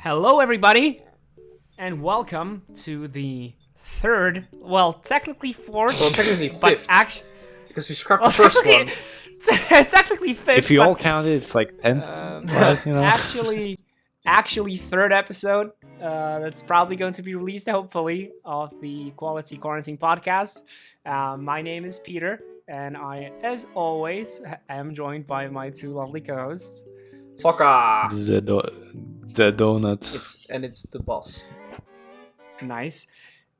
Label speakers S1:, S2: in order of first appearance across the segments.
S1: Hello, everybody, and welcome to the third, technically fourth,
S2: Technically
S1: but
S2: fifth, because we scrapped the first one.
S1: technically fifth.
S3: If you
S1: but,
S3: all count it, it's like 10th class, you know?
S1: actually, third episode. That's probably going to be released, hopefully, of the Quality Quarantine Podcast. My name is Peter, and I, as always, am joined by my two lovely co-hosts.
S2: Fuck off!
S3: The donut.
S2: It's the boss.
S1: Nice.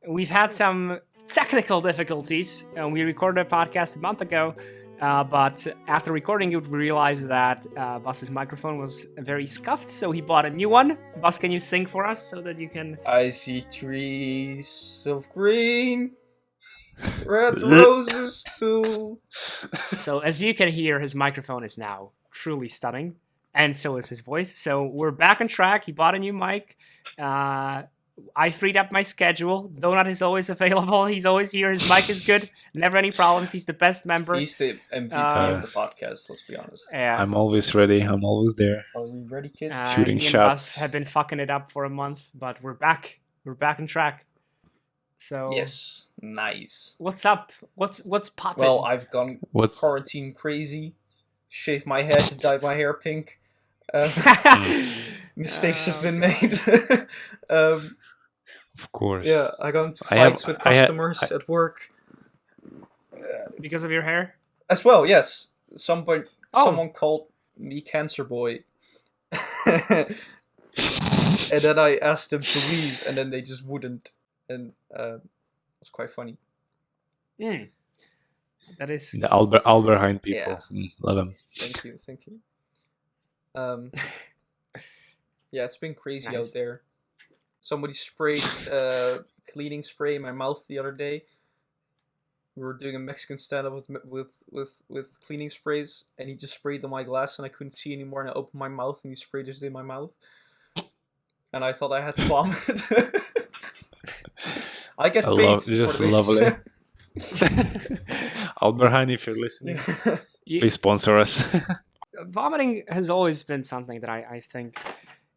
S1: We've had some technical difficulties, and we recorded a podcast a month ago, but after recording it, we realized that Bus's microphone was very scuffed, so he bought a new one. Bus, can you sing for us so that you can...
S2: I see trees of green, red roses too.
S1: So as you can hear, his microphone is now truly stunning, and so is his voice. So we're back on track. He bought a new mic. I freed up my schedule. Donut is always available. He's always here. His mic is good. Never any problems. He's the best member.
S2: He's the MVP of the podcast, let's be honest.
S1: Yeah.
S3: I'm always ready. I'm always there.
S2: Are we ready, kids?
S3: Shooting
S1: me and
S3: shots.
S1: Bus have been fucking it up for a month, but we're back. We're back on track. So
S2: Yes, nice.
S1: what's up? What's popping?
S2: Well, I've gone
S3: What's
S2: quarantine crazy, shaved my head, dyed my hair pink. Mistakes have been made.
S3: of course.
S2: Yeah, I got into fights with customers at work.
S1: Because of your hair?
S2: As well, yes. Someone called me Cancer Boy. And then I asked them to leave, and then they just wouldn't. And it was quite funny.
S1: That is...
S3: The Alberheim people.
S2: Yeah.
S3: Love them.
S2: Thank you. Yeah, it's been crazy
S1: Nice.
S2: out there. Somebody sprayed cleaning spray in my mouth the other day. We were doing a Mexican stand-up with cleaning sprays, and he just sprayed on my glass, and I couldn't see anymore. And I opened my mouth, and he sprayed just in my mouth, and I thought I had to vomit. I get paid for this.
S3: Lovely. Alberheim, if you're listening, please sponsor us.
S1: Vomiting has always been something that I think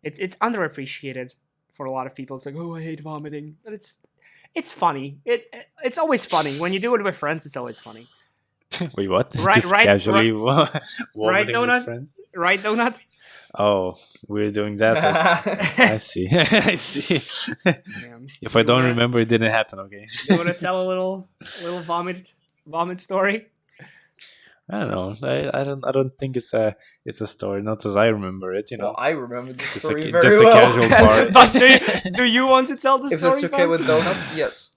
S1: it's underappreciated for a lot of people. It's like, oh, I hate vomiting, but it's funny. It's always funny when you do it with friends. It's always funny.
S3: Wait, what?
S1: Right,
S3: Just
S1: right,
S3: casually
S1: right,
S3: vomiting
S1: Donut?
S3: with friends?
S1: Right, Donut?
S3: Oh, we're doing that. I see. I see.
S1: Damn.
S3: If I don't remember, it didn't happen. Okay.
S1: You want to tell a little vomit story?
S3: I don't know. I don't think it's a story. Not as I remember it. You know.
S2: Well, I remember the
S3: Just
S2: story
S3: a
S2: very well.
S3: casual part.
S1: Bus, do you want to tell the
S2: If
S1: story?
S2: that's okay
S1: Bus?
S2: with Donut, yes.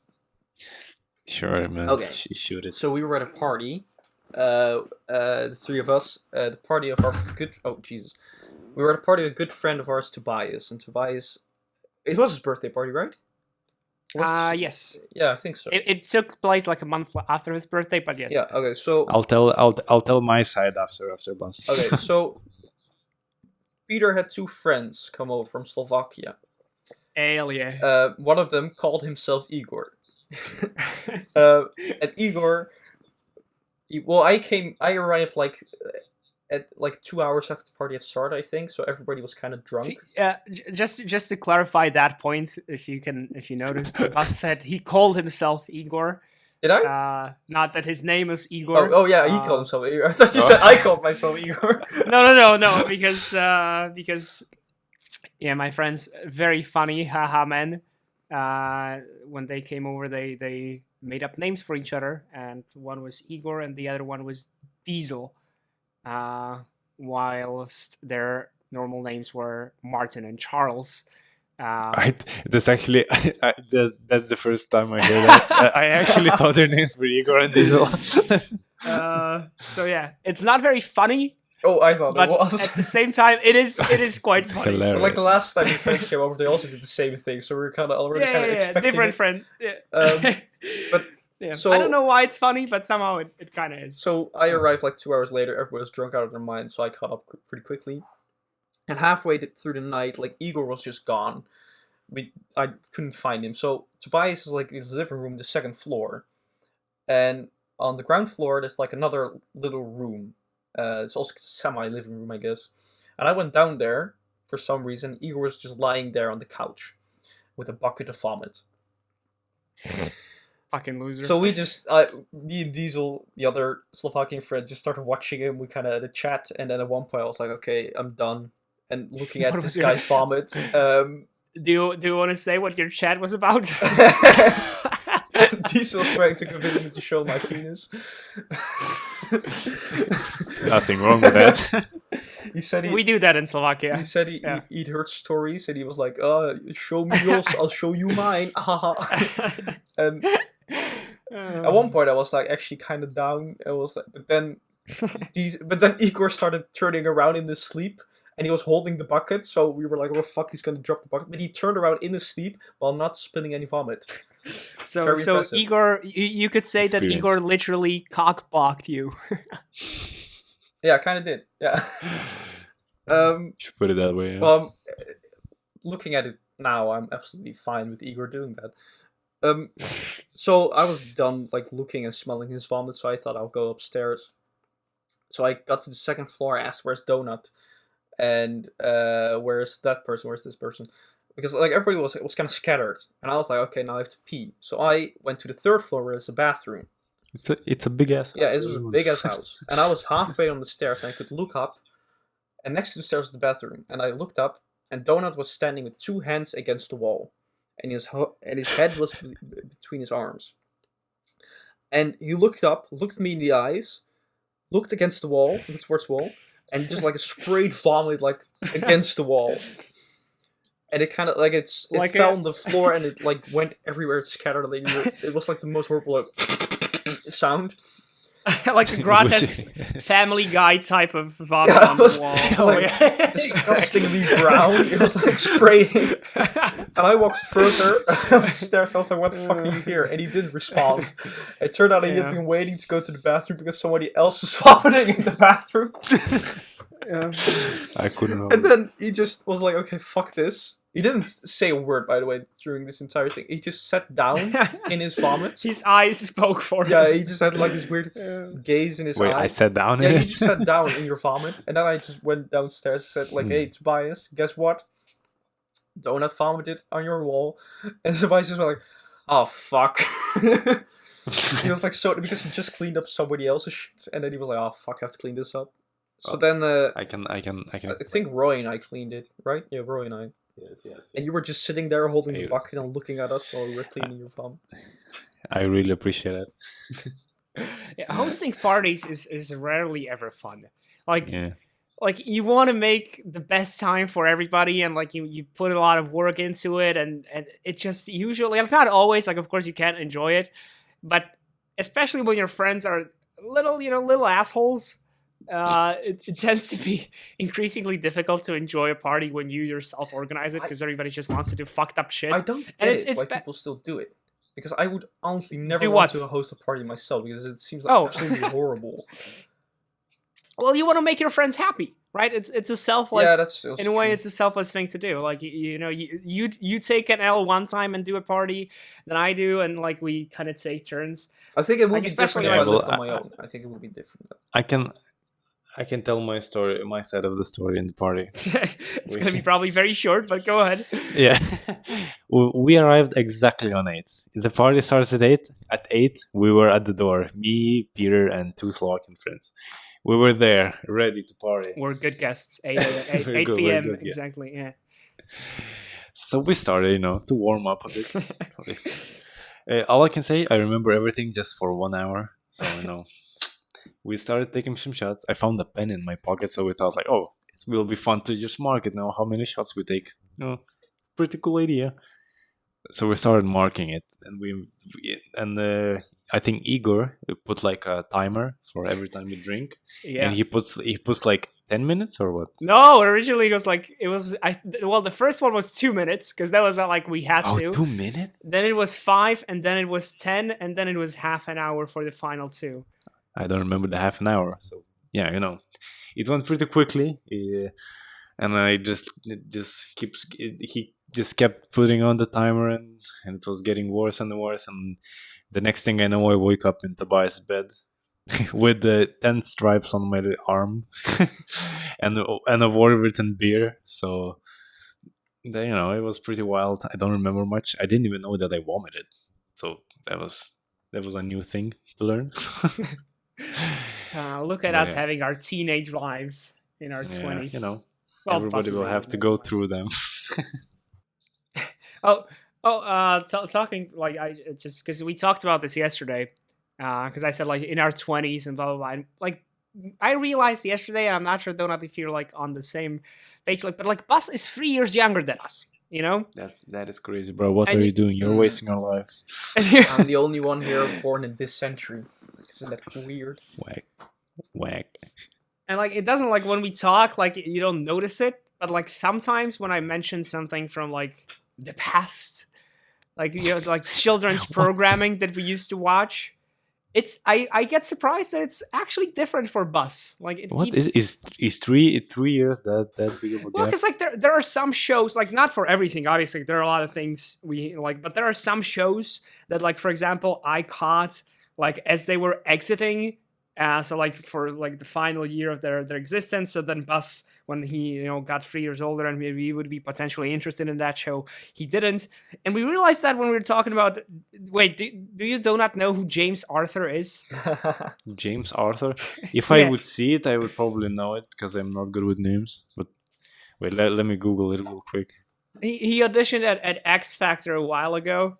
S3: Sure, man.
S2: Okay.
S3: Shoot it.
S2: So we were at a party, the three of us, the party of our we were at a party with a good friend of ours, Tobias, and Tobias, it was his birthday party, right?
S1: Yes.
S2: Yeah, I think so.
S1: It took place like a month after his birthday, but yes.
S2: Yeah. Okay. So
S3: I'll tell my side after Bus.
S2: okay. So Peter had two friends come over from Slovakia.
S1: Hell yeah.
S2: One of them called himself Igor. And Igor, I arrived at 2 hours after the party had started, I think, so everybody was kind of drunk.
S1: See, just to clarify that point, if you noticed, Bus said he called himself Igor.
S2: Did I?
S1: Not that his name is Igor.
S2: Oh yeah, he called himself Igor. I thought you said I called myself Igor.
S1: No, because yeah, my friends, very funny, haha men. When they came over, they made up names for each other, and one was Igor and the other one was Diesel. Whilst their normal names were Martin and Charles.
S3: That's actually that's the first time I hear that. I actually thought their names were Igor and Diesel.
S1: So yeah, it's not very funny,
S2: Oh, I thought
S1: but
S2: it was.
S1: at the same time, it is quite funny.
S3: Hilarious.
S2: But the last time your friends came over, they also did the same thing, so we were kind of already expecting
S1: different
S2: it.
S1: friends. Yeah.
S2: But
S1: yeah.
S2: so-
S1: I don't know why it's funny, but somehow it kind of is.
S2: So I arrived 2 hours later. Everybody was drunk out of their mind, so I caught up pretty quickly. And halfway through the night, Igor was just gone. I couldn't find him. So Tobias is in his living room, the second floor, and on the ground floor there's another little room. It's also a semi living room, I guess. And I went down there for some reason, Igor was just lying there on the couch with a bucket of vomit.
S1: Fucking loser.
S2: So we just, me and Diesel, the other Slovakian friend, just started watching him. We kind of had a chat, and then at one point I was like, okay, I'm done. And looking at this guy's vomit.
S1: Do you want to say what your chat was about?
S2: Diesel was trying to convince me to show my penis.
S3: Nothing wrong with that.
S2: He said
S1: we do that in Slovakia.
S2: He said he'd heard stories, and he was like, show me yours, I'll show you mine. And at one point I was like actually kind of down. I was like, but then Igor started turning around in his sleep, and he was holding the bucket, so we were like, oh fuck, he's gonna drop the bucket. But he turned around in his sleep while not spilling any vomit.
S1: So Igor, you could say that Igor literally cock-blocked you.
S2: Yeah, I kind of did. Yeah.
S3: Should put it that way. Yeah.
S2: Looking at it now, I'm absolutely fine with Igor doing that. So I was done like looking and smelling his vomit, so I thought I'll go upstairs. So I got to the second floor, I asked where's Donut, and where's that person, where's this person? Because like everybody was kind of scattered, and I was like, okay, now I have to pee. So I went to the third floor where there's a bathroom.
S3: It's a big ass house.
S2: Yeah, it was a big ass house, and I was halfway on the stairs, and I could look up, and next to the stairs was the bathroom, and I looked up, and Donut was standing with two hands against the wall, and his head was between his arms. And he looked up, looked me in the eyes, looked against the wall, towards the wall, and just like sprayed vomit like against the wall. And it kind of like it fell on the floor, and it like went everywhere. It scattered. Like, it was like the most horrible sound.
S1: Like a grotesque Family Guy type of vomit on the wall.
S2: Like, disgustingly brown. It was like spraying. And I walked further up the stairs. I was like, what the fuck are you here? And he didn't respond. It turned out he had been waiting to go to the bathroom because somebody else was vomiting in the bathroom. Yeah.
S3: I couldn't know.
S2: And then he just was like, okay, fuck this. He didn't say a word, by the way, during this entire thing. He just sat down in his vomit.
S1: His eyes spoke for him.
S2: Yeah, he just had like this weird gaze in his eye.
S3: Wait, I sat down in
S2: it?
S3: it?
S2: Yeah, you just sat down in your vomit. And then I just went downstairs and said, like, hey, Tobias, guess what? Donut vomited on your wall. And Tobias just went like, oh, fuck. He was like, so, because he just cleaned up somebody else's shit. And then he was like, oh, fuck, I have to clean this up. So then,
S3: I can.
S2: I think Roy and I cleaned it, right? Yeah, Roy and I. Yes. And you were just sitting there holding the bucket and looking at us while we were cleaning your vomit.
S3: I really appreciate it.
S1: Yeah, hosting parties is rarely ever fun. Like you want to make the best time for everybody, and like you put a lot of work into it, and it just usually, it's not always, like of course you can't enjoy it, but especially when your friends are little assholes. It tends to be increasingly difficult to enjoy a party when you yourself organize it, because everybody just wants to do fucked up shit.
S2: I don't get why people still do it. Because I would honestly never want to host a party myself, because it seems like absolutely horrible.
S1: Well, you want to make your friends happy, right? It's a selfless.
S2: Yeah, that's
S1: in a way, it's a selfless thing to do. Like you take an L one time and do a party, then I do, and like we kind of take turns.
S2: I think it would be different if I lived on my own. I think it would be different.
S3: I can tell my story, my side of the story in the party.
S1: It's going to be probably very short, but go ahead.
S3: Yeah. We arrived exactly on 8. The party starts at 8. At 8, we were at the door. Me, Peter, and 2 Slovakian friends. We were there, ready to party.
S1: We're good guests. 8 p.m. Exactly, yeah.
S3: So we started, to warm up a bit. All I can say, I remember everything just for 1 hour. So, we started taking some shots. I found a pen in my pocket, so we thought like, oh, it will be fun to just mark it now, how many shots we take. Pretty cool idea. So we started marking it, and I think Igor put like a timer for every time we drink. Yeah. And he puts like 10 minutes or what?
S1: No, originally the first one was 2 minutes, because that was like we had to.
S3: 2 minutes?
S1: Then it was 5, and then it was 10, and then it was half an hour for the final 2.
S3: I don't remember the half an hour. So yeah, it went pretty quickly. And I he just kept putting on the timer, and it was getting worse and worse. And the next thing I know, I woke up in Tobias' bed, with the 10 stripes on my arm and a war written beer. So it was pretty wild. I don't remember much. I didn't even know that I vomited. So that was a new thing to learn.
S1: Look at
S3: But
S1: us
S3: yeah.
S1: having our teenage lives in our
S3: Yeah,
S1: 20s.
S3: Well,
S1: buses
S3: everybody will
S1: are
S3: have to
S1: even
S3: go
S1: more.
S3: through them.
S1: Talking like I just because we talked about this yesterday, because I said like in our 20s and blah blah blah. And, like I realized yesterday, and I'm not sure Donut if you're like on the same page, like but like Bus is 3 years younger than us, you know.
S3: That is crazy, bro. What
S1: And
S3: are
S1: y-
S3: you doing? You're
S2: Mm.
S3: wasting your life.
S2: I'm the only one here born in this century. Isn't that weird?
S3: Whack.
S1: And like it doesn't like when we talk, like you don't notice it, but like sometimes when I mention something from like the past, like like children's programming that we used to watch, I get surprised that it's actually different for Bus. Like it
S3: What
S1: keeps
S3: is 3 years that big of a
S1: well,
S3: gap?
S1: because like there are some shows, like not for everything, obviously there are a lot of things we like, but there are some shows that like for example I caught like as they were exiting, so like for like the final year of their existence. So then Bus, when he got 3 years older and maybe he would be potentially interested in that show, he didn't, and we realized that when we were talking about. Wait, do you not know who James Arthur is?
S3: James Arthur. If
S1: Yeah.
S3: I would see it, I would probably know it because I'm not good with names. But wait, let me Google it real quick.
S1: He auditioned at X Factor a while ago.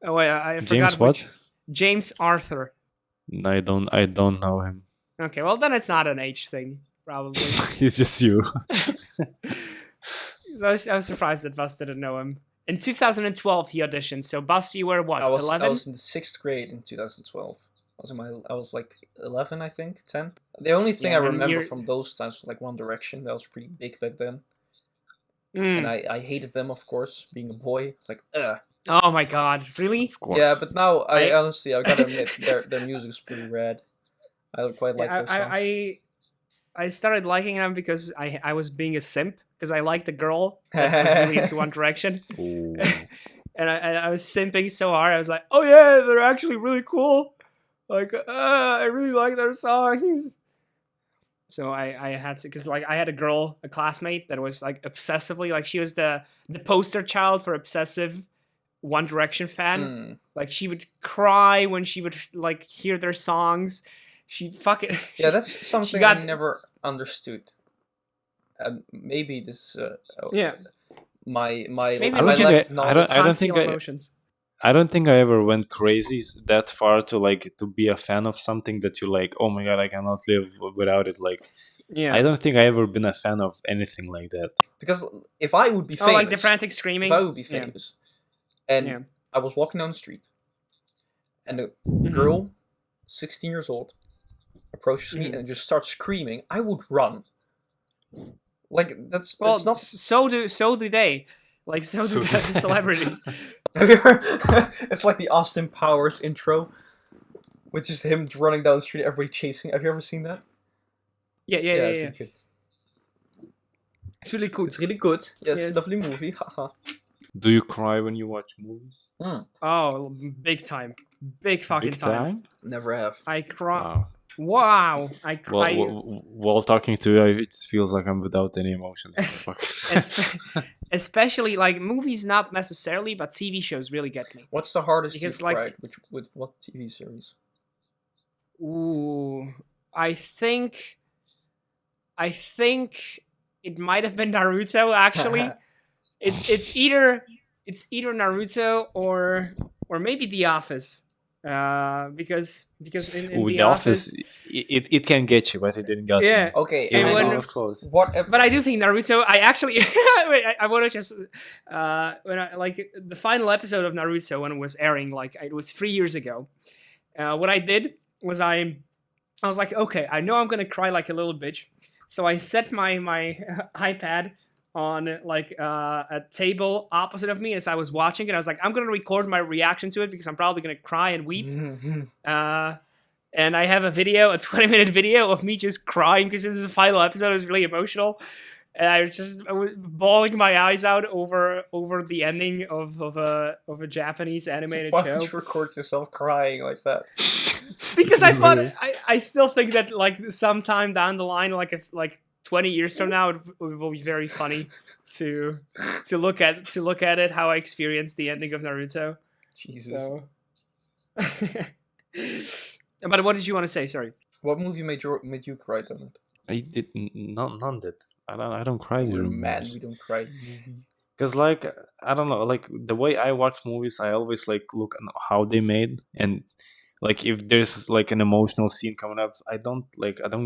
S1: Oh wait, I forgot
S3: James what?
S1: which. James Arthur.
S3: I don't know him.
S1: Okay, well then it's not an age thing, probably.
S3: It's just you.
S1: So I was surprised that Bus didn't know him. In 2012, he auditioned. So Bus, you were what?
S2: I was
S1: 11?
S2: in the 6th grade in 2012. I was like 11, I think, 10. The only thing
S1: Yeah,
S2: I
S1: and
S2: remember
S1: you're-
S2: from those times was like One Direction. That was pretty big back then,
S1: Mm.
S2: and I hated them, of course, being a boy. Like, ugh.
S1: Oh my god, really?
S3: Of course.
S2: Yeah, but now I
S1: I-
S2: honestly I gotta admit their music's pretty rad. I quite like their songs.
S1: I started liking them because I was being a simp because I liked the girl that was really into One Direction,
S3: Ooh.
S1: and I was simping so hard. I was like, oh yeah, they're actually really cool. Like, I really like their songs. So I had to, because like I had a classmate that was like obsessively, like she was the poster child for obsessive One Direction fan.
S2: Mm.
S1: Like she would cry when she would like hear their songs. She fucking
S2: Yeah, that's something
S1: got-
S2: I never understood. Maybe this
S1: yeah.
S2: my
S1: Maybe
S2: my
S1: we
S3: don't
S1: just
S3: think
S2: lack of
S3: I
S2: knowledge.
S3: don't think
S1: feel
S3: I-
S1: emotions.
S3: I don't think I ever went crazy that far to be a fan of something that you like. Oh my god, I cannot live without it. Like
S1: Yeah.
S3: I don't think I ever been a fan of anything like that.
S2: Because if I would be
S1: Oh,
S2: famous,
S1: like the frantic screaming.
S2: if I would be
S1: Yeah.
S2: famous, and
S1: Yeah.
S2: I was walking down the street, and a
S1: Mhm.
S2: girl, 16 years old, approaches me
S1: Mhm.
S2: and just starts screaming, I would run. Like that's
S1: Well,
S2: not.
S1: so do they. Like so do the celebrities.
S2: Have you ever? It's like the Austin Powers intro, with just him running down the street, everybody chasing. Have you ever seen that?
S1: Yeah.
S2: It's really good.
S1: It's really cool.
S2: It's really good. Yes,
S1: Yes.
S2: lovely movie. Haha.
S3: Do you cry when you watch movies?
S1: Oh, big time. Big fucking
S3: Big
S1: time.
S3: time?
S2: Never have.
S1: I cry.
S3: Wow.
S1: Wow. I cry.
S3: While talking to you, it feels like I'm without any emotions. Fuck.
S1: Especially like movies, not necessarily, but TV shows really get me.
S2: What's the hardest
S1: Because,
S2: you've
S1: like,
S2: cried? With what TV series?
S1: Ooh, I think it might have been Naruto. Actually, it's either Naruto or maybe The Office. Because in
S3: Ooh,
S1: The
S3: The
S1: Office,
S3: Office, it can get you, but it didn't get
S1: yeah.
S3: me.
S2: Okay,
S3: It
S1: And
S3: was
S1: when-
S3: almost close.
S2: what?
S1: But I do think Naruto. I actually, wait, I want to just when I like the final episode of Naruto when it was airing, like it was 3 years ago. What I did was I was like, okay, I know I'm gonna cry like a little bitch, so I set my iPad on like a table opposite of me as I was watching it. I was like, I'm gonna record my reaction to it because I'm probably gonna cry and weep. And I have a 20-minute video of me just crying because this is the final episode. It was really emotional, and I was bawling my eyes out over the ending of a Japanese animated
S2: Why
S1: show.
S2: would you record yourself crying like that?
S1: because I thought I still think that like sometime down the line, like if like 20 years from now, it will be very funny to look at it how I experienced the ending of Naruto.
S2: Jesus.
S1: So. But what did you want to say? Sorry.
S2: What movie made you cry, Donald?
S3: I did none did. I don't cry
S2: We're
S3: during
S2: mad
S3: movies.
S2: we don't cry in movie.
S3: Cause like I don't know, like the way I watch movies, I always like look at how they made, and like if there's like an emotional scene coming up, I don't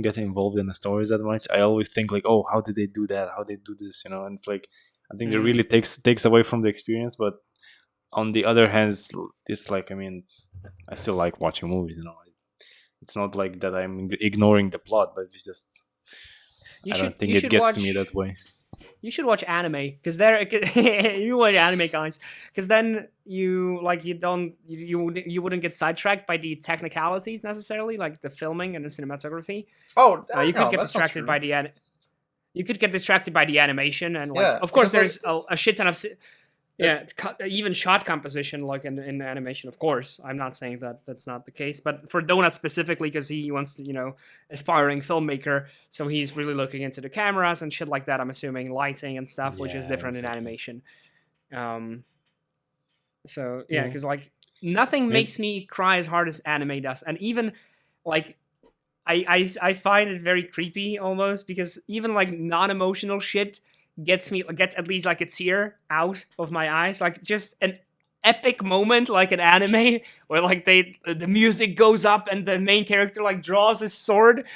S3: get involved in the stories that much. I always think like, oh, how did they do that? How they do this? You know, and it's like I think it really takes away from the experience. But on the other hand, it's like I mean, I still like watching movies. You know, it's not like that I'm ignoring the plot, but it's just I don't think it gets to me that way.
S1: You should watch anime because you watch anime, guys, because then you wouldn't get sidetracked by the technicalities necessarily, like the filming and the cinematography.
S2: Oh,
S1: you could get distracted by the you could get distracted by the animation and like, of course there's a shit ton of even shot composition like in animation. Of course, I'm not saying that that's not the case, but for Donut specifically, because he wants to aspiring filmmaker, so he's really looking into the cameras and shit like that. I'm assuming lighting and stuff, which is different in animation. So yeah, because like nothing makes me cry as hard as anime does, and even like I find it very creepy almost because even like non-emotional shit gets at least like a tear out of my eyes, like just an epic moment like an anime where like the music goes up and the main character like draws his sword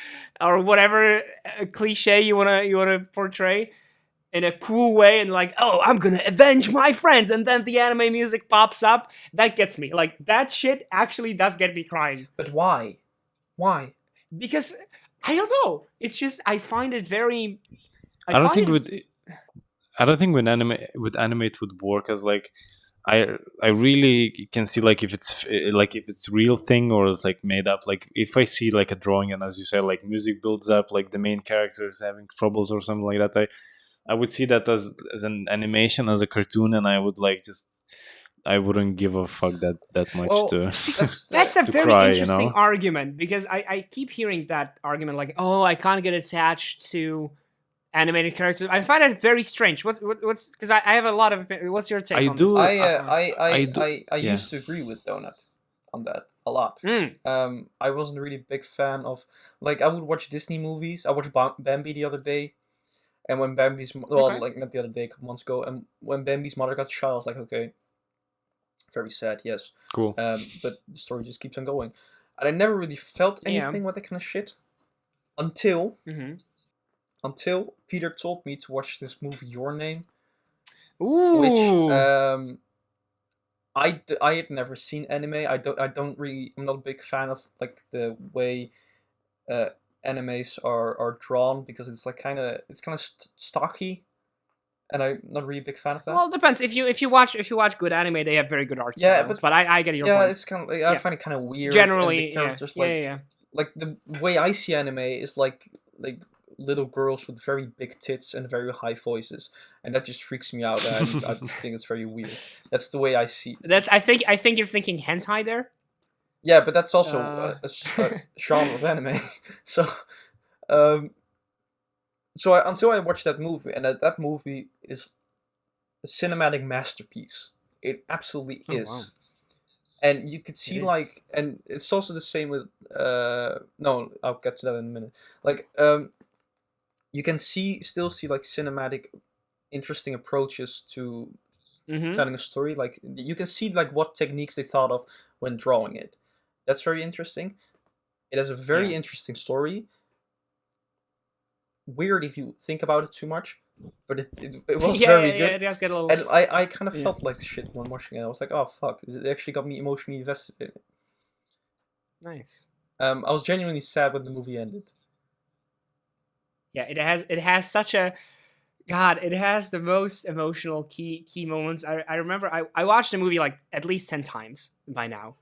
S1: or whatever cliche you wanna portray in a cool way and like, oh, I'm gonna avenge my friends, and then the anime music pops up. That gets me. Like that shit actually does get me crying.
S2: But why?
S1: Because I don't know. It's just I find it very.
S3: I don't think with anime it would work as like I really can see like if it's real thing or it's like made up. Like if I see like a drawing and as you said like music builds up, like the main character is having troubles or something like that, I would see that as an animation, as a cartoon, and I would like just I wouldn't give a fuck that much
S1: that's a very
S3: cry,
S1: interesting argument because I keep hearing that argument like, oh, I can't get attached to animated characters. I find that very strange. What's because I have a lot of. What's your take on this?
S2: I used to agree with Donut on that a lot. I wasn't really a big fan of like I would watch Disney movies. I watched Bambi the other day, and when Bambi's like not the other day, a couple months ago, and when Bambi's mother got shot, I was like, okay, very sad, yes,
S3: cool.
S2: But the story just keeps on going, and I never really felt anything with that kind of shit until. Until Peter told me to watch this movie, Your Name.
S1: Ooh.
S2: Which I had never seen anime. I'm not a big fan of like the way animes are drawn because it's like kind of stocky, and I'm not really a big fan of that.
S1: Well, it depends. If you watch good anime, they have very good art styles. But I get your point.
S2: Yeah, it's kind of like, I find it kind of weird.
S1: Generally,
S2: like the way I see anime is like little girls with very big tits and very high voices, and that just freaks me out. And I think it's very weird. That's the way I see.
S1: I think you're thinking hentai there.
S2: Yeah, but that's also a genre of anime. So, until I watched that movie, and that movie is a cinematic masterpiece. It absolutely is. Wow. And you could see like, and it's also the same with no, I'll get to that in a minute. Like, you can still see like cinematic, interesting approaches to telling a story. Like you can see like what techniques they thought of when drawing it. That's very interesting. It has a very interesting story. Weird if you think about it too much, but it was very good. Yeah, it does get a little. And I kind of felt like shit when watching it. I was like, oh fuck! It actually got me emotionally invested in it.
S1: Nice.
S2: I was genuinely sad when the movie ended.
S1: Yeah, it has such a it has the most emotional key moments. I remember I watched the movie like at least 10 times by now.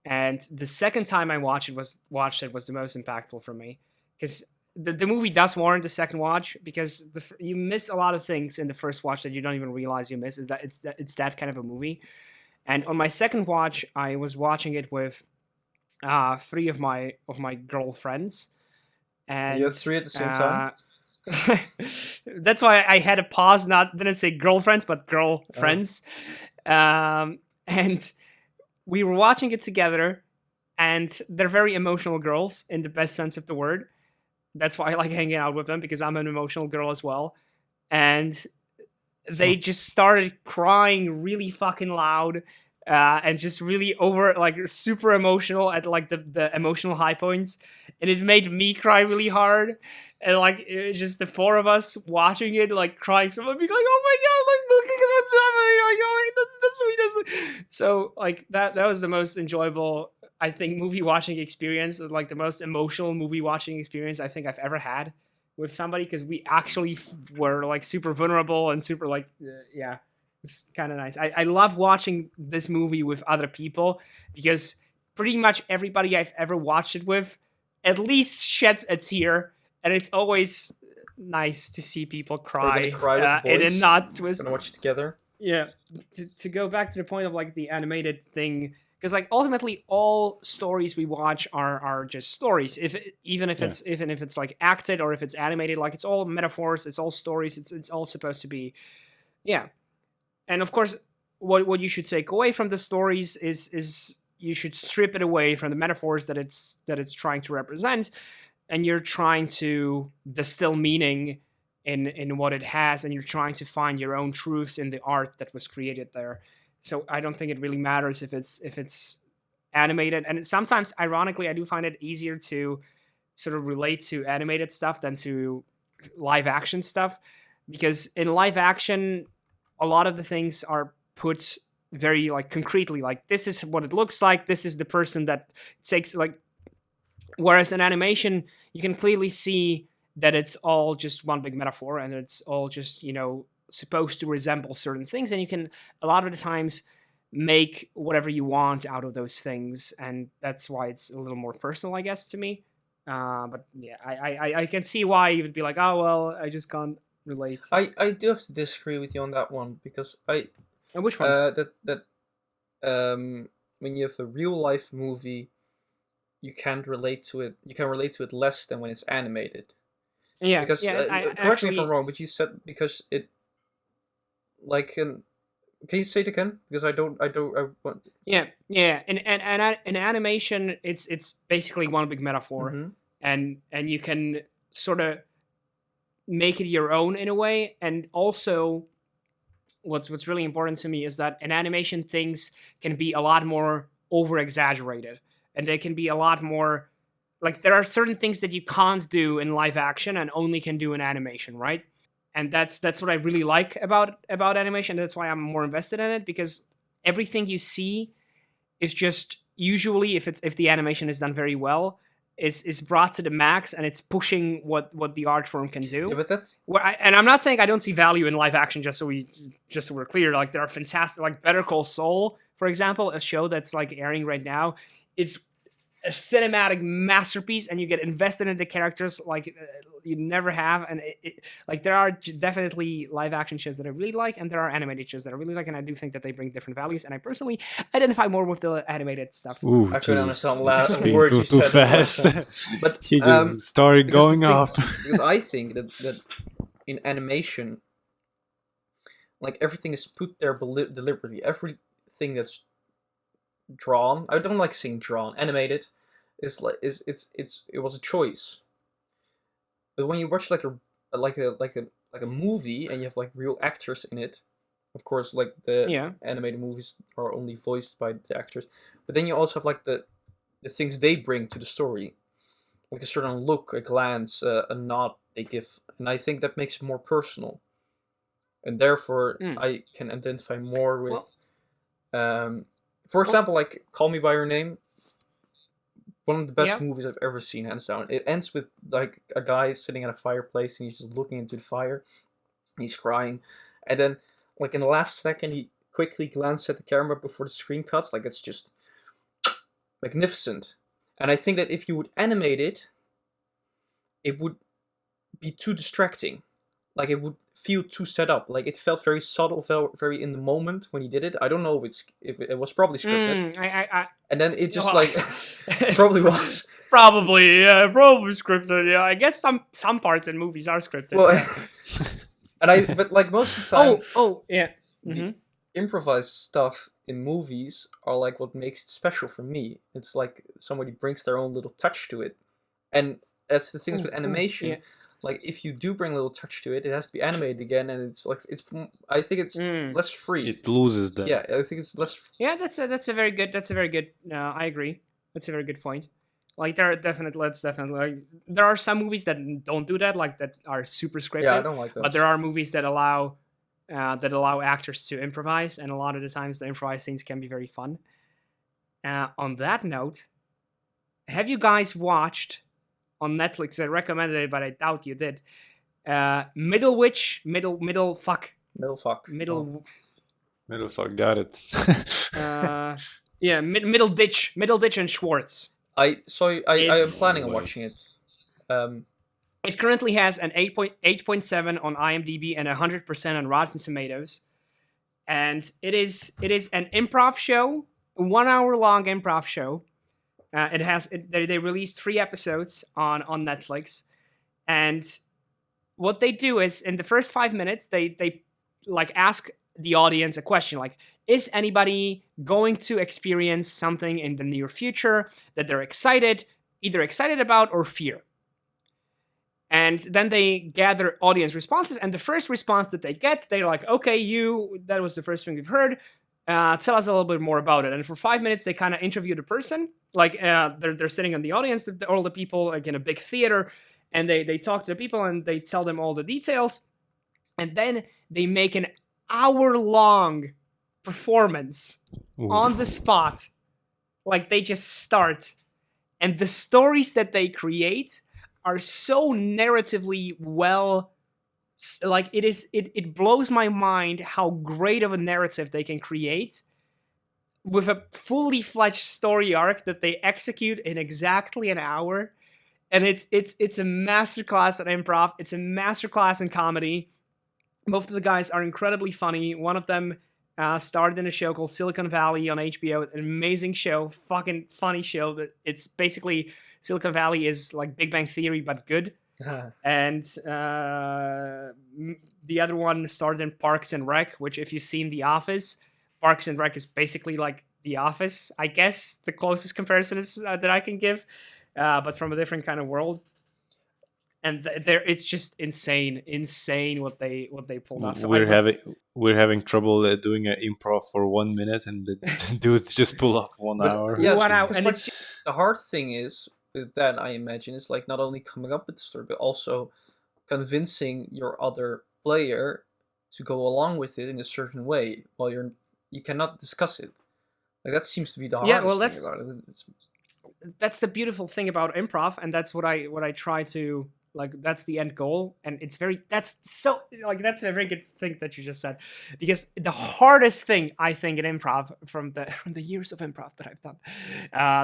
S1: And the second time I watched it was the most impactful for me because the movie does warrant a second watch because you miss a lot of things in the first watch that you don't even realize you miss. Is that it's that kind of a movie. And on my second watch, I was watching it with three of my girlfriends, and
S2: You had three at the same time?
S1: That's why I had a pause. Didn't say girlfriends, but girlfriends. And we were watching it together, and they're very emotional girls in the best sense of the word. That's why I like hanging out with them, because I'm an emotional girl as well. And they just started crying really fucking loud, and just really super emotional at like the emotional high points, and it made me cry really hard. And like it was just the four of us watching it, like crying. Someone be like, "Oh my god, like look at what's happening!" Like, oh, that's the sweetest. So like that was the most enjoyable, I think, movie watching experience, like the most emotional movie watching experience I think I've ever had with somebody, because we actually were like super vulnerable and super like yeah, it's kind of nice. I love watching this movie with other people, because pretty much everybody I've ever watched it with at least sheds a tear, and it's always nice to see people cry,
S2: cry with the
S1: in a
S2: boys?
S1: not twist.
S2: Gonna watch it together.
S1: Yeah, to go back to the point of like the animated thing, because like ultimately all stories we watch are just stories. Even if it's like acted or if it's animated, like it's all metaphors, it's all stories, it's all supposed to be, yeah. And of course, what you should take away from the stories is you should strip it away from the metaphors that it's trying to represent, and you're trying to distill meaning in what it has, and you're trying to find your own truths in the art that was created there. So I don't think it really matters if it's animated. And sometimes, ironically, I do find it easier to sort of relate to animated stuff than to live action stuff, because in live action, a lot of the things are put very like concretely, like this is what it looks like, this is the person that takes like. Whereas in animation, you can clearly see that it's all just one big metaphor, and it's all just, supposed to resemble certain things, and you can a lot of the times make whatever you want out of those things, and that's why it's a little more personal, I guess, to me. But yeah, I can see why you would be like, oh well, I just can't relate.
S2: I do have to disagree with you on that one, because
S1: And which one?
S2: When you have a real life movie, you can't relate to it. You can relate to it less than when it's animated.
S1: Yeah,
S2: Because correct me if I'm wrong, but you said because it like can you say it again? Because I want.
S1: Yeah. In animation, it's basically one big metaphor,
S2: Mm-hmm.
S1: and you can sort of make it your own in a way. And also, what's really important to me is that in animation, things can be a lot more over exaggerated, and they can be a lot more like there are certain things that you can't do in live action and only can do in animation, right? And that's what I really like about animation. That's why I'm more invested in it, because everything you see is just usually, if the animation is done very well, is brought to the max, and it's pushing what the art form can do.
S2: Yeah, but that's
S1: And I'm not saying I don't see value in live action. Just so we're clear, like there are fantastic, like Better Call Saul, for example, a show that's like airing right now. It's a cinematic masterpiece, and you get invested in the characters like you never have. And like there are definitely live action shows that I really like, and there are animated shows that I really like, and I do think that they bring different values. And I personally identify more with the animated stuff.
S3: Ooh,
S2: I couldn't
S3: Jesus.
S2: understand the last
S3: Speak
S2: word you
S3: too
S2: said.
S3: fast.
S2: But
S3: He just started
S2: because the
S3: going
S2: thing-
S3: off.
S2: Because I think that in animation, like everything is put there deliberately. Everything that's drawn, I don't like saying drawn, animated, is like it was a choice. But when you watch like a movie and you have like real actors in it, of course, like the animated movies are only voiced by the actors, but then you also have like the things they bring to the story, like a certain look, a glance, a nod they give, and I think that makes it more personal, and therefore I can identify more with. For example, like Call Me by Your Name. One of the best movies I've ever seen, hands down. It ends with like a guy sitting at a fireplace and he's just looking into the fire. And he's crying, and then like in the last second he quickly glances at the camera before the screen cuts. Like it's just magnificent. And I think that if you would animate it, it would be too distracting. like it would feel too set up. Like it felt very subtle, felt very in the moment when he did it. I don't know if it was probably scripted, and then it just like probably was.
S1: Probably scripted. Yeah, I guess some parts in movies are scripted.
S2: Well, but like most of the time,
S1: yeah.
S2: The improvised stuff in movies are like what makes it special for me. It's like somebody brings their own little touch to it, and that's the things with animation.
S1: Yeah.
S2: Like if you do bring a little touch to it, it has to be animated again, and it's like I think it's less free.
S3: It loses that.
S2: Yeah, I think it's less.
S1: Yeah, that's a very good. I agree. That's a very good point. Like there are some movies that don't do that, like that are super scripted.
S2: Yeah, I don't like those.
S1: But there are movies that allow actors to improvise, and a lot of the times the improvised scenes can be very fun. On that note, have you guys watched on Netflix? I recommended it, but I doubt you did. Middle Fuck,
S3: Got it.
S1: Middle Ditch and Schwartz.
S2: I am planning on watching it.
S1: It currently has an 8.7 on IMDb and 100% on Rotten Tomatoes, and it is an improv show, a 1 hour long improv show. They released 3 episodes on Netflix, and what they do is in the first 5 minutes they like ask the audience a question like, is anybody going to experience something in the near future that they're either excited about or fear? And then they gather audience responses, and the first response that they get, they're like, okay, that was the first thing we've heard. Tell us a little bit more about it. And for 5 minutes, they kind of interview the person. Like they're sitting in the audience, all the people like in a big theater, and they talk to the people and they tell them all the details. And then they make an hour-long performance on the spot. Like they just start. And the stories that they create are so narratively well, like it blows my mind how great of a narrative they can create with a fully fledged story arc that they execute in exactly an hour. And it's a masterclass at improv. It's a masterclass in comedy. Both of the guys are incredibly funny. One of them starred in a show called Silicon Valley on HBO. An amazing show, fucking funny show. It's basically Silicon Valley is like Big Bang Theory but good. And the other one starred in Parks and Rec, which if you've seen The Office, Parks and Rec is basically like The Office, I guess. The closest comparison is that I can give, but from a different kind of world. And it's just insane what they pulled off. So
S2: we're
S3: having trouble doing an improv for 1 minute, and the dudes just pull up 1 hour.
S2: Yeah,
S1: 1 hour. And
S2: like, the hard thing is with that, I imagine, is like not only coming up with the story, but also convincing your other player to go along with it in a certain way while you cannot discuss it. Like that seems to be the hardest thing about it.
S1: That's the beautiful thing about improv, and that's what I try to like. That's the end goal, and that's a very good thing that you just said, because the hardest thing I think in improv from the years of improv that I've done,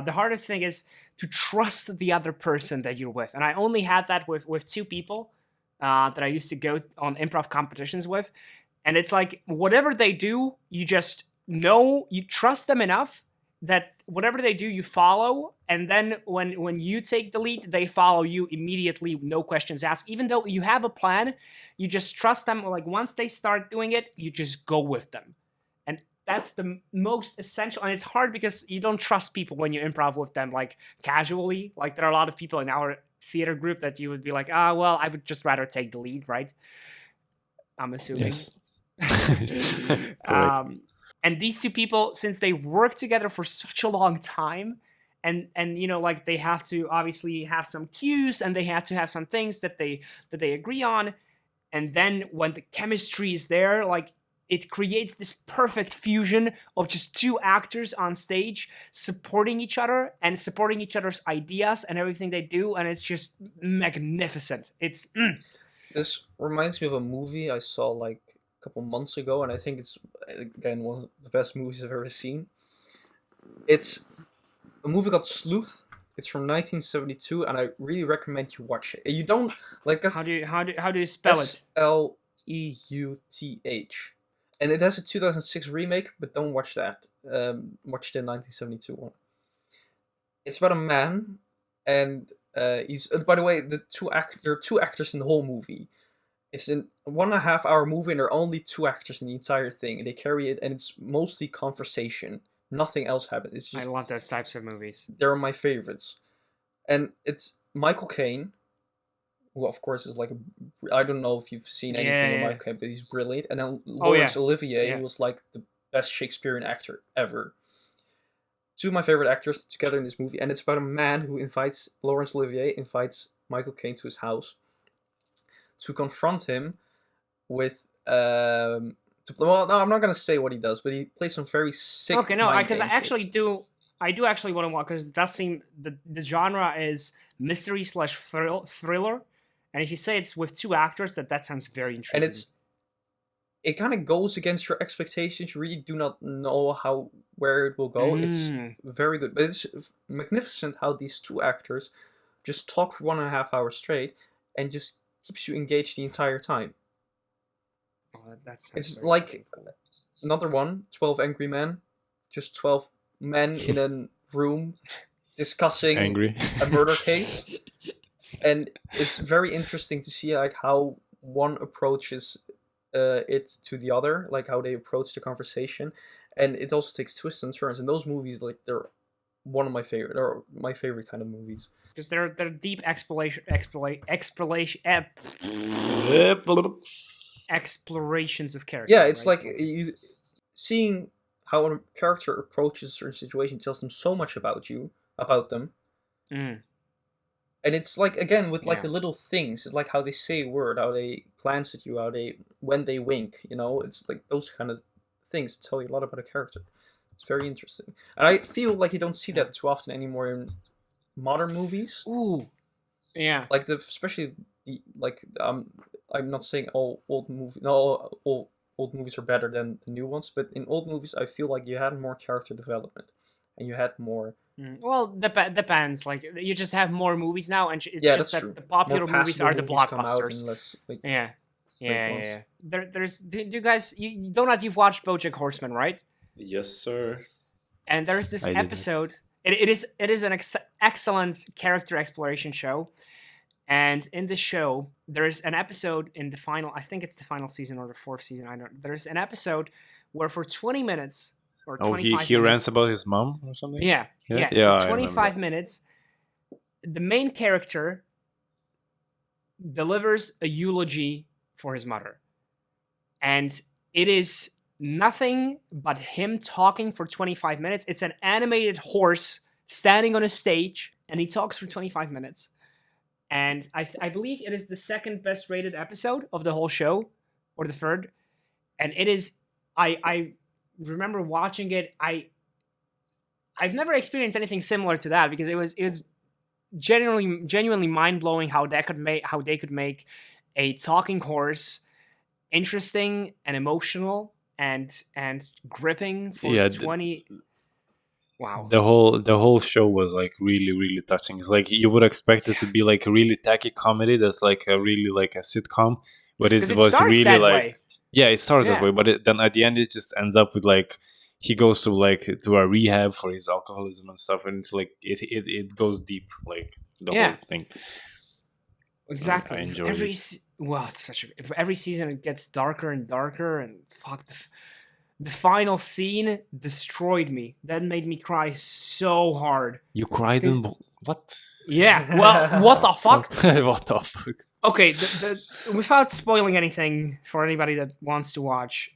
S1: the hardest thing is to trust the other person that you're with, and I only had that with 2 people that I used to go on improv competitions with, and it's like whatever they do, you just know you trust them enough that whatever they do, you follow, and then when you take the lead, they follow you immediately, no questions asked. Even though you have a plan, you just trust them. Like once they start doing it, you just go with them. And that's the most essential. And it's hard because you don't trust people when you improv with them, like casually. Like there are a lot of people in our theater group that you would be like, well, I would just rather take the lead, right? I'm assuming.
S3: Yes.
S1: And these 2 people, since they work together for such a long time, and like they have to obviously have some cues, and they have to have some things that they agree on, and then when the chemistry is there, like it creates this perfect fusion of just 2 actors on stage supporting each other and supporting each other's ideas and everything they do, and it's just magnificent.
S2: This reminds me of a movie I saw like couple months ago, and I think it's again one of the best movies I've ever seen. It's a movie called Sleuth. It's from 1972, and I really recommend you watch it. You don't like
S1: How do you spell it?
S2: Sleuth, and it has a 2006 remake, but don't watch that. Watch the 1972 one. It's about a man, and he's. By the way, there are two actors in the whole movie. It's a 1.5 hour movie, and there are only two actors in the entire thing, and they carry it, and it's mostly conversation. Nothing else happens. It's just,
S1: I love those types of movies.
S2: they're my favorites, and it's Michael Caine, who of course is I don't know if you've seen anything of Michael Caine, but he's brilliant. And then Laurence Olivier, who was like the best Shakespearean actor ever. Two of my favorite actors together in this movie, and it's about a man who Laurence Olivier invites Michael Caine to his house to confront him with I'm not gonna say what he does, but he plays some very sick.
S1: Okay, no, because I do actually want to watch, because it does seem the genre is mystery / thriller, and if you say it's with two actors, that sounds very intriguing.
S2: And it kind of goes against your expectations. You really do not know where it will go. It's very good, but it's magnificent how these two actors just talk for 1.5 hours straight and just keeps you engaged the entire time.
S1: Oh,
S2: it's like another one, 12 Angry Men, just 12 men in a room discussing a murder case, and it's very interesting to see like how one approaches it to the other, like how they approach the conversation, and it also takes twists and turns. And those movies, like, they're one of my favorite, or my favorite kind of movies,
S1: because they're deep explorations of character.
S2: Yeah, it's right? Like seeing how a character approaches a certain situation tells them so much about them. And it's like, again, with like the little things, it's like how they say a word, how they glance at you, when they wink, it's like those kind of things tell you a lot about a character. It's very interesting. And I feel like you don't see that too often anymore in modern movies.
S1: Ooh. Yeah.
S2: Like especially I'm not saying all old movies are better than the new ones, but in old movies I feel like you had more character development and you had more.
S1: Well, depends. Like, you just have more movies now, and it's just that true. The popular movies are the blockbusters. Yeah. Do you guys, you've watched BoJack Horseman, right?
S3: Yes, sir.
S1: And there's this episode. It is an excellent character exploration show, and in the show there's an episode in the final. I think it's the final season or the fourth season. I don't. There's an episode where for 20 minutes. Or 25
S3: he rants about his mom or something?
S1: Yeah. For 25 minutes, the main character delivers a eulogy for his mother. And it is nothing but him talking for 25 minutes. It's an animated horse standing on a stage, and he talks for 25 minutes. And I believe it is the second best rated episode of the whole show, or the third. And it is... I remember watching it. I've never experienced anything similar to that, because it was genuinely mind-blowing how they could make a talking horse interesting and emotional and gripping for 20. Wow.
S3: The whole show was like really, really touching. It's like you would expect it to be like a really tacky comedy that's like a really like a sitcom, but it was really like way. Yeah, it starts that way, but then at the end it just ends up with like he goes to a rehab for his alcoholism and stuff, and it's like it goes deep, like the whole thing.
S1: Exactly.
S3: I enjoy it.
S1: It's every season it gets darker and darker, and fuck, the final scene destroyed me. That made me cry so hard.
S3: You cried in what?
S1: Yeah. Well, what the fuck?
S3: What the fuck?
S1: Okay, without spoiling anything for anybody that wants to watch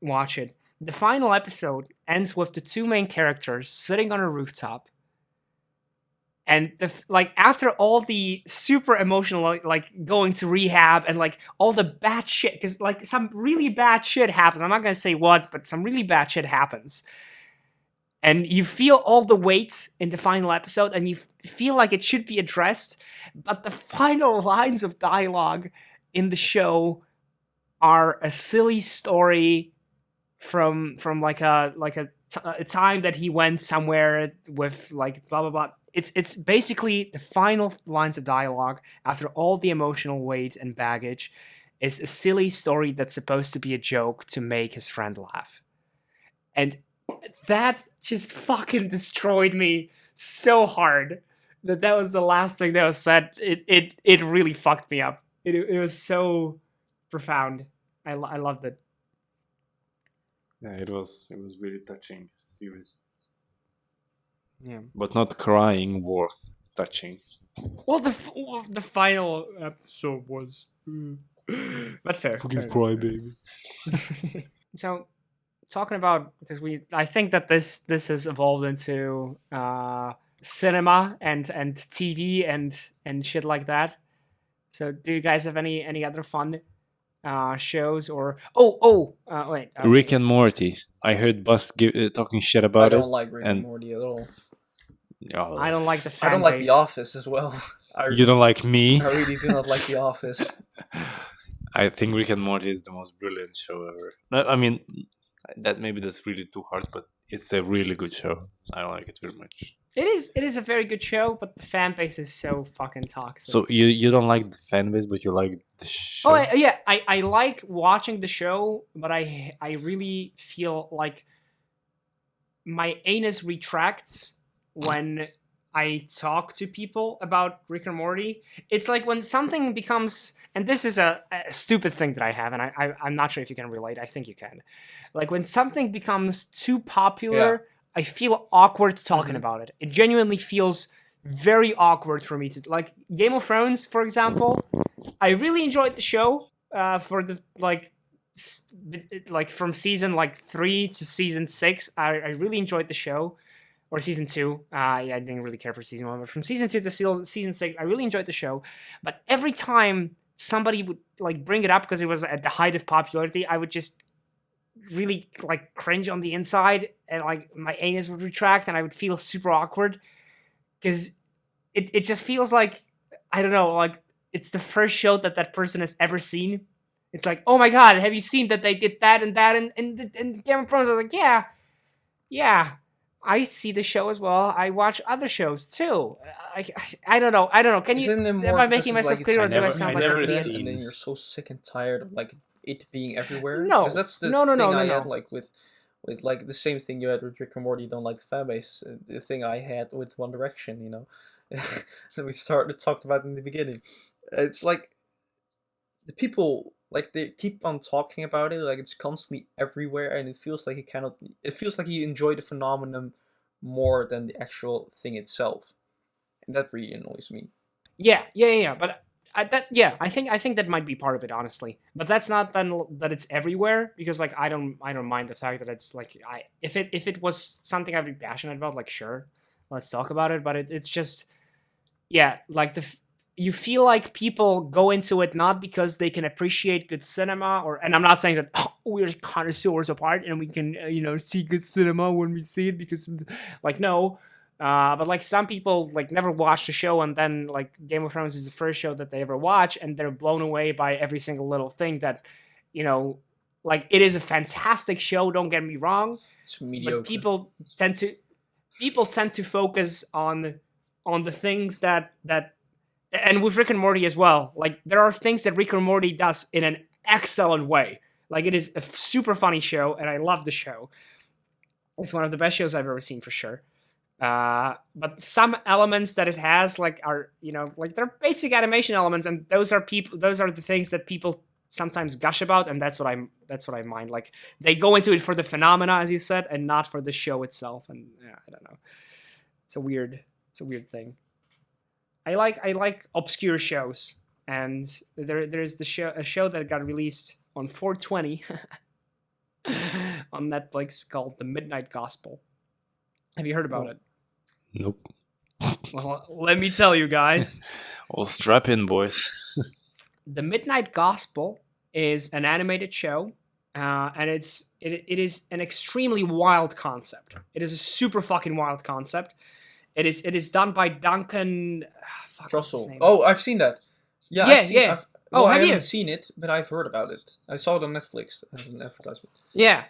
S1: it, the final episode ends with the two main characters sitting on a rooftop, and after all the super emotional, like going to rehab and like all the bad shit, because like some really bad shit happens. I'm not gonna say what, but some really bad shit happens. And you feel all the weight in the final episode, and you feel like it should be addressed, but the final lines of dialogue in the show are a silly story from a time that he went somewhere with like blah blah blah. it's basically the final lines of dialogue after all the emotional weight and baggage is a silly story that's supposed to be a joke to make his friend laugh. And that just fucking destroyed me so hard that was the last thing that was said. It really fucked me up. It was so profound. I loved it.
S3: Yeah, it was really touching series.
S1: Yeah.
S3: But not crying worth touching.
S1: Well, the final episode was, but fair.
S3: Fucking cry, baby.
S1: So, talking about, because I think that this has evolved into cinema and TV and shit like that. So, do you guys have any other fun shows or wait,
S3: Rick and Morty. I heard Bus talking shit
S2: I
S3: about it.
S2: don't like Rick and
S3: and-
S2: Morty at all.
S3: Oh,
S1: I don't like the fan
S2: I don't like
S1: base.
S2: The Office as well.
S3: you don't like me?
S2: I really do not like The Office.
S3: I think Rick and Morty is the most brilliant show ever. No, I mean, that's really too hard, but it's a really good show. I don't like it very much.
S1: It is a very good show, but the fan base is so fucking toxic.
S3: So you don't like the fan base, but you like the show?
S1: Oh yeah, I like watching the show, but I really feel like my anus retracts when I talk to people about Rick and Morty. It's like when something becomes, and this is a stupid thing that I have, and I'm not sure if you can relate. I think you can. Like when something becomes too popular, I feel awkward talking about it. It genuinely feels very awkward for me to, like Game of Thrones, for example. I really enjoyed the show for the like from season 3 to season 6. I really enjoyed the show. Or season 2. I didn't really care for season 1, but from season 2 to season 6, I really enjoyed the show. But every time somebody would like bring it up because it was at the height of popularity, I would just really like cringe on the inside, and like my anus would retract, and I would feel super awkward because it just feels like, I don't know, like it's the first show that person has ever seen. It's like, oh my god, have you seen that they did that and that in Game of Thrones? I was like, yeah. I see the show as well. I watch other shows too. I don't know. Can you?
S2: Isn't it
S1: Am
S2: more
S1: I making
S2: because
S1: myself
S2: it's
S1: clear, or
S2: like
S1: do I
S3: never-
S1: sound
S3: I
S1: like
S3: never
S1: an idiot?
S3: seen-
S2: and then you're so sick and tired of like it being everywhere?
S1: No.
S2: 'Cause that's the
S1: No,
S2: thing
S1: no,
S2: I
S1: no.
S2: had like with like the same thing you had with Rick and Morty. You don't like the fan base. The thing I had with One Direction, you know, that we talked about in the beginning. It's like the people, like they keep on talking about it, like it's constantly everywhere, and it feels like it feels like you enjoy the phenomenon more than the actual thing itself, and that really annoys me.
S1: Yeah. But I think that might be part of it, honestly. But that's not then that it's everywhere, because like I don't mind the fact that it's like if it was something I'd be passionate about, like sure, let's talk about it. But it's just like you feel like people go into it not because they can appreciate good cinema, and I'm not saying that we're connoisseurs of art and we can see good cinema when we see it, because like no. But like some people like never watched the show, and then like Game of Thrones is the first show that they ever watch, and they're blown away by every single little thing that, like it is a fantastic show. Don't get me wrong,
S2: It's mediocre.
S1: but people tend to focus on the things that, and with Rick and Morty as well. Like there are things that Rick and Morty does in an excellent way. Like it is a super funny show, and I love the show. It's one of the best shows I've ever seen for sure. But some elements that it has, like, are like they're basic animation elements, and those are the things that people sometimes gush about, and that's what I mind. Like they go into it for the phenomena, as you said, and not for the show itself. And I don't know. It's a weird thing. I like obscure shows, and there's a show that got released on 420 on Netflix called The Midnight Gospel. Have you heard about it?
S3: Nope.
S1: Well, let me tell you guys.
S3: Well, strap in, boys.
S1: The Midnight Gospel is an animated show, and it is an extremely wild concept. It is a super fucking wild concept. It is done by Duncan. What's his
S2: Trussell.
S1: name?
S2: Oh, I've seen that. Yeah,
S1: Yeah,
S2: I've seen,
S1: yeah.
S2: I
S1: Have
S2: haven't
S1: you?
S2: seen it, but I've heard about it. I saw it on Netflix as an advertisement.
S1: Yeah,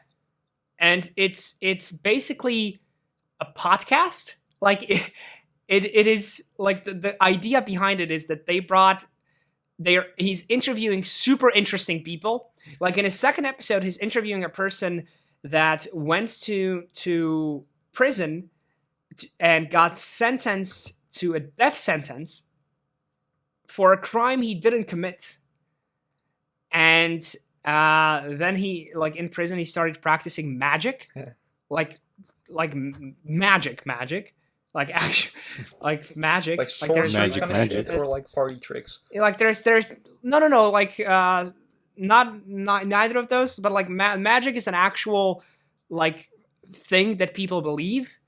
S1: and it's basically a podcast. Like it is like the idea behind it is that he's interviewing super interesting people. Like in his second episode, he's interviewing a person that went to prison and got sentenced to a death sentence for a crime he didn't commit. And then he, like in prison, he started practicing magic, like magic, like actually, like magic,
S2: like
S1: there's
S3: magic,
S2: kind of shit, or like party tricks.
S1: Like there's no, like not neither of those, but like magic is an actual like thing that people believe,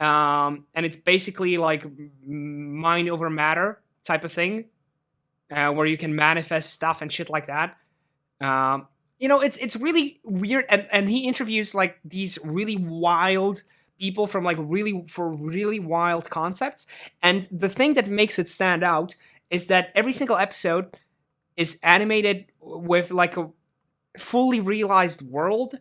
S1: and it's basically like mind over matter type of thing, where you can manifest stuff and shit like that. It's really weird, and he interviews like these really wild people from like really wild concepts. And the thing that makes it stand out is that every single episode is animated with like a fully realized world.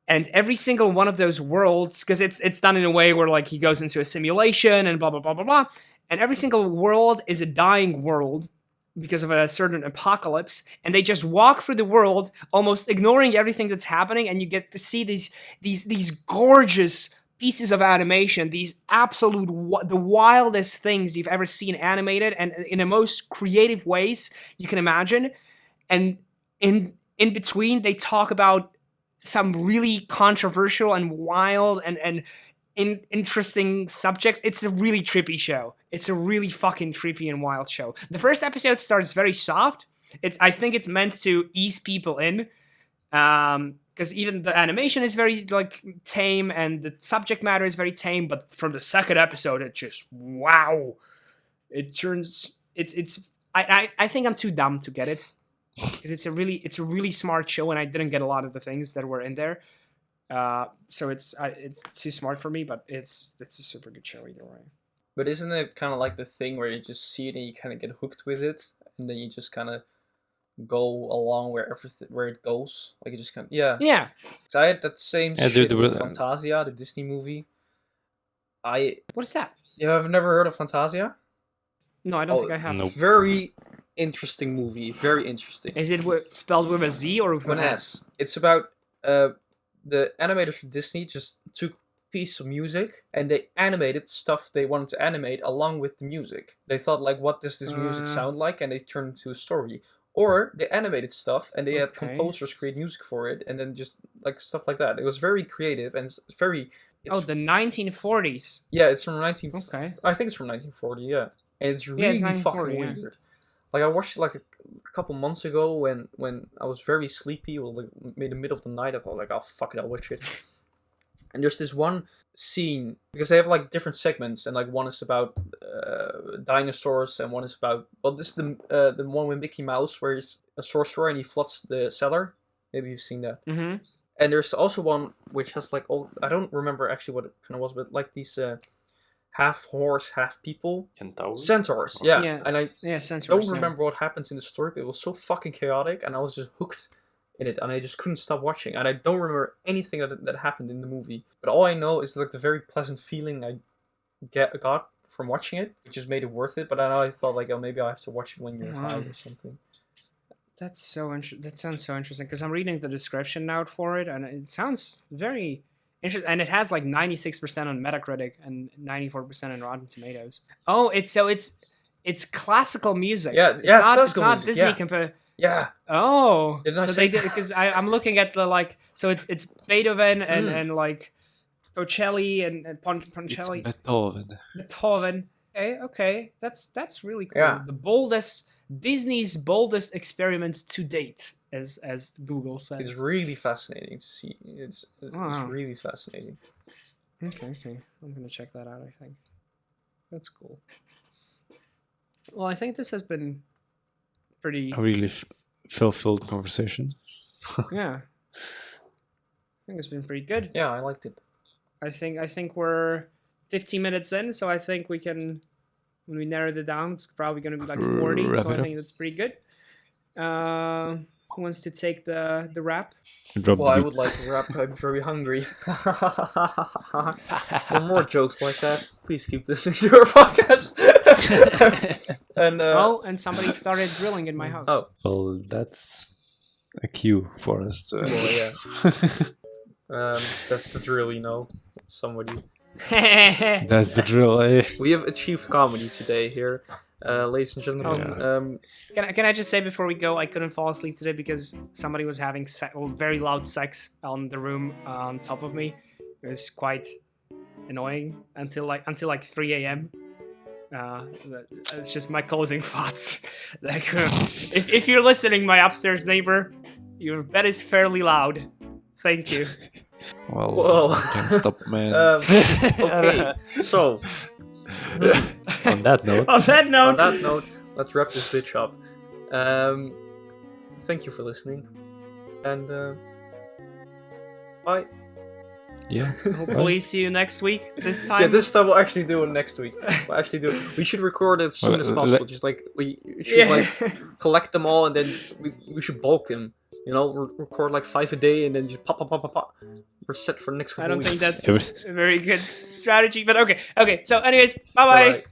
S1: And every single one of those worlds, because it's done in a way where like he goes into a simulation and blah, blah, blah, blah, blah. And every single world is a dying world because of a certain apocalypse, and they just walk through the world almost ignoring everything that's happening, and you get to see these gorgeous pieces of animation, these absolute the wildest things you've ever seen animated, and in the most creative ways you can imagine. And in between, they talk about some really controversial and wild and interesting subjects. It's a really trippy show. It's a really fucking trippy and wild show. The first episode starts very soft. I think it's meant to ease people in, because even the animation is very like tame and the subject matter is very tame. But from the second episode, it just wow, it turns. I think I'm too dumb to get it, because it's a really smart show, and I didn't get a lot of the things that were in there. So it's too smart for me, but it's a super good show either way.
S2: But isn't it kind of like the thing where you just see it and you kind of get hooked with it, and then you just kind of go along where it goes? Like you just kind of
S1: yeah.
S2: So I had that same shit with Fantasia, the Disney movie.
S1: What is that?
S2: You have never heard of Fantasia?
S1: No, I don't think I have.
S3: Nope.
S2: Very interesting movie. Very interesting.
S1: Is it spelled with a Z or with an S?
S2: It's about the animators from Disney just took piece of music and they animated stuff they wanted to animate along with the music. They thought like, what does this music sound like? And they turned it into a story. Or they animated stuff and they had composers create music for it, and then just like stuff like that. It was very creative and it's very.
S1: The 1940s.
S2: Yeah, it's from 19.
S1: Okay.
S2: I think it's from 1940. Yeah, and it's really fucking weird. Yeah. Like I watched it like a couple months ago when I was very sleepy, or like in the middle of the night. I thought like, oh fuck it, I'll watch it. And there's this one scene, because they have like different segments, and like one is about dinosaurs, and one is about this is the one with Mickey Mouse where he's a sorcerer and he floods the cellar. Maybe you've seen that.
S1: Mm-hmm.
S2: And there's also one which has like I don't remember actually what it kind of was, but like these half horse, half people. Centaurs. Yeah. And I don't remember what happens in the story, but it was so fucking chaotic, and I was just hooked in it, and I just couldn't stop watching. And I don't remember anything that happened in the movie, but all I know is like the very pleasant feeling I got from watching it, which just made it worth it. But I thought like, oh, maybe I'll have to watch it when you're high or something.
S1: That's so that sounds so interesting, because I'm reading the description now for it, and it sounds very interesting. And it has like 96% on Metacritic and 94% on Rotten Tomatoes. Oh, it's classical music.
S2: Yeah, it's classical
S1: not
S2: music.
S1: Disney compared.
S2: Yeah.
S1: Oh,
S2: Didn't I
S1: so
S2: say
S1: they did, because I'm looking at the like, so it's Beethoven and like Bocelli and Poncelli.
S3: It's
S1: Beethoven. Okay, that's really cool.
S2: Yeah.
S1: Disney's boldest experiment to date, as Google says.
S2: It's really fascinating to see. It's really fascinating.
S1: Okay. I'm gonna check that out. I think that's cool. Well, I think this has been pretty
S3: a really fulfilled conversation.
S1: Yeah, I think it's been pretty good.
S2: Yeah, I liked it.
S1: I think we're 15 minutes in, so I think we can. When we narrowed it down, it's probably going to be like 40, so I think that's pretty good. Who wants to take the rap?
S3: Drop
S2: Well, I
S3: the
S2: would like to wrap. I'm very hungry. For more jokes like that, please keep listening to our podcast. And
S1: and somebody started drilling in my house.
S2: oh,
S3: Well, that's a cue for us to.
S2: well, yeah. That's the drill, you know. Somebody.
S3: That's the drill, eh?
S2: We have achieved comedy today here, ladies and gentlemen.
S1: Can I just say before we go, I couldn't fall asleep today because somebody was having very loud sex on the room on top of me. It was quite annoying until like 3 a.m. It's just my closing thoughts. Like, if you're listening, my upstairs neighbor, your bed is fairly loud. Thank you.
S3: Well,
S2: Whoa.
S3: can't stop, man.
S2: Okay, so
S3: On that note,
S1: On that
S2: on
S1: note,
S2: that note, let's wrap this bitch up. Thank you for listening, and bye.
S3: yeah.
S1: hopefully see you next week. This time.
S2: Yeah, this time we'll actually do it next week. We'll actually do it. We should record it as soon as possible. Just like we should like collect them all, and then we should bulk them. You know, record like 5 a day, and then just pop. We're set for the next couple
S1: I don't
S2: weeks.
S1: think that's a very good strategy, but okay. So, anyways, bye bye.
S2: Bye-bye.